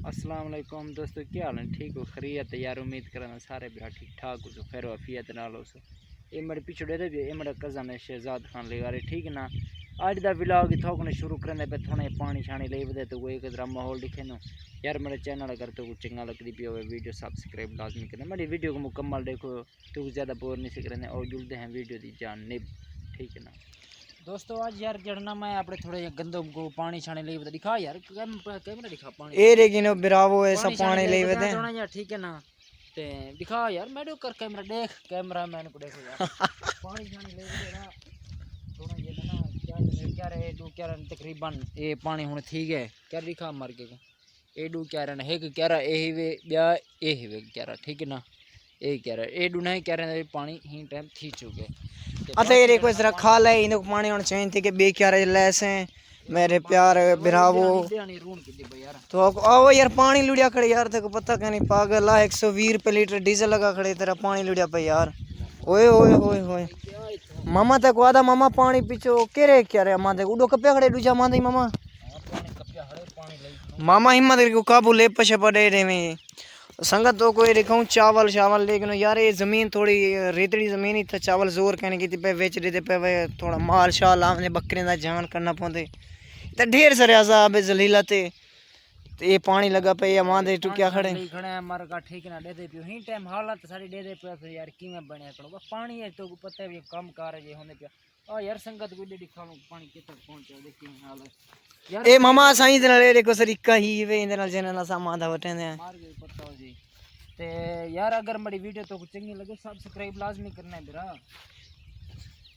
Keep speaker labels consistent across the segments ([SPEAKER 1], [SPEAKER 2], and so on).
[SPEAKER 1] अस्सलाम वालेकुम दोस्तों, क्या हाल है? ठीक हो? खैरियत है यार। उम्मीद करना सारे भरा ठीक ठाक हो, खैर वाफियत नाल हो। ये मेरे पिछड़े दे ये मेरा कज़न है शहजाद खान लेगारे, ठीक ना। अज का व्लॉग थोकने शुरू करने पे थोड़े पानी शानी ले बदे तो कोई एक माहौल दिखे ना यार। मेरे चैनल अगर तो चंगा लगती पी हो वीडियो सब्सक्राइब लाजमी करना। मेरी वीडियो को मुकम्मल देखो तो ज़्यादा बोर नहीं सीख रहे और जुड़ते हैं वीडियो की जानब, ठीक है ना दोस्तों। आज यार जड़ना मैं अपने थोड़े गंदम को पानी छाने ले दिखा यार, कैमरा दिखा पानी
[SPEAKER 2] ए रे किनो बिरावो ऐसा पानी ले वदे
[SPEAKER 1] थोड़ा यार, ठीक है ना। ते दिखा यार मैडो कर कैमरा देख, कैमरा मैन को देखो यार पानी छाने ले वदे ना थोड़ा ये ना क्या रहे दो क्या रहे तकरीबन ये पानी हुन ठीक है क्या दिखा मर के एडू क्या रहे एक क्या रहा ए वे ब्या ए वे क्या रहा, ठीक है ना। ए क्या रहा एडू नहीं क्या रहे पानी ही टाइम थी चुके
[SPEAKER 2] अते रे कोई जरा खा ले इनो पानी होना चाहिए थी कि बे क्या रे लेसे मेरे प्यार बिरावो तो आओ यार पानी लुड़िया खड़े यार। तेरे को पता क्या नहीं पागल आ 120 रुपये लीटर डीजल लगा खड़े तेरा पानी लुड़िया पे यार। ओए ओए ओए ओए मामा तक वादा मामा पानी पीछो केरे क्या रे मां तक उडो कप्या खड़े दूजा मां दई मामा मामा हिम्मत को काबू ले पछे पड़े रे में संगत तो कोई दिखाऊं चावल चावल लेकिन यार ये ज़मीन थोड़ी रेतड़ी ज़मीन ही था चावल जोर कहने की पे बेच देते पे वे थोड़ा माल शाल आमने बकरे का जान करना पौंदे तो ढेर सारे अजाब जलीला ते ये पानी लगा पे या मांदे टुकिया खड़े
[SPEAKER 1] खड़े मर का ठीक ना दे दे पियो ही टाइम हालत सारी दे दे पे फिर यार किवें बने करो पानी है तो पता है कम कार है होने पे ओ यार संगत को दिखा पानी कितने पहुंचे देखी हाल यार
[SPEAKER 2] ए मामा साईं दे नाल देखो सरीका ही वे इंदे नाल जने ना सामान दा वटे ने
[SPEAKER 1] मार गई पता हो जी। ते यार अगर मेरी वीडियो तो चंगी लगे सब्सक्राइब लाजमी करना है मेरा।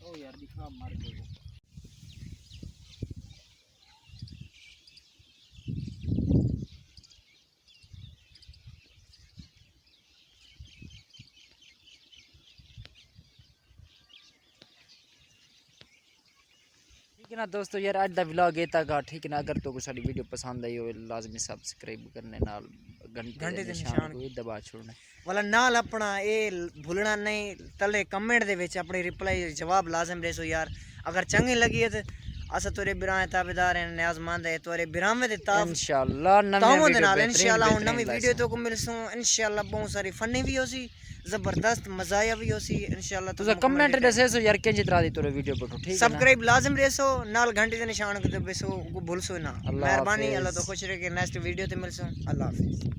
[SPEAKER 1] ओ यार दिखा मार गई ठीक है ना दोस्तों। यार आज का व्लॉग ये तक, ठीक है ना। अगर तो साडी वीडियो पसंद आई हो लाजमी सब्सक्राइब करने नाल घंटे दे निशान को दबा छोड़ना
[SPEAKER 2] वाला नाल अपना ए भूलना नहीं तले कमेंट दे विच अपनी रिप्लाई जवाब लाजम देसो यार। अगर चंगी लगी है तो असा तोरे बिराए ताबेदार हैं न्याज़मंद है तोरे बिरामे दे ताब
[SPEAKER 1] इंशाल्लाह नवी
[SPEAKER 2] वीडियो इंशाल्लाह नवी वीडियो तो को मिलसू इंशाल्लाह बहुत सारी फनी भी होसी जबरदस्त मजाया भी होसी इंशाल्लाह।
[SPEAKER 1] तो कमेंट दसे सो यार केंज तरह दी तोरे वीडियो बैठो, ठीक है।
[SPEAKER 2] सब्सक्राइब लाजम रेसो नाल घंटे दे निशान को दबेसो को भूलसो ना। मेहरबानी अल्लाह तो खुश रहे के नेक्स्ट वीडियो ते मिलसू। अल्लाह हाफिज़।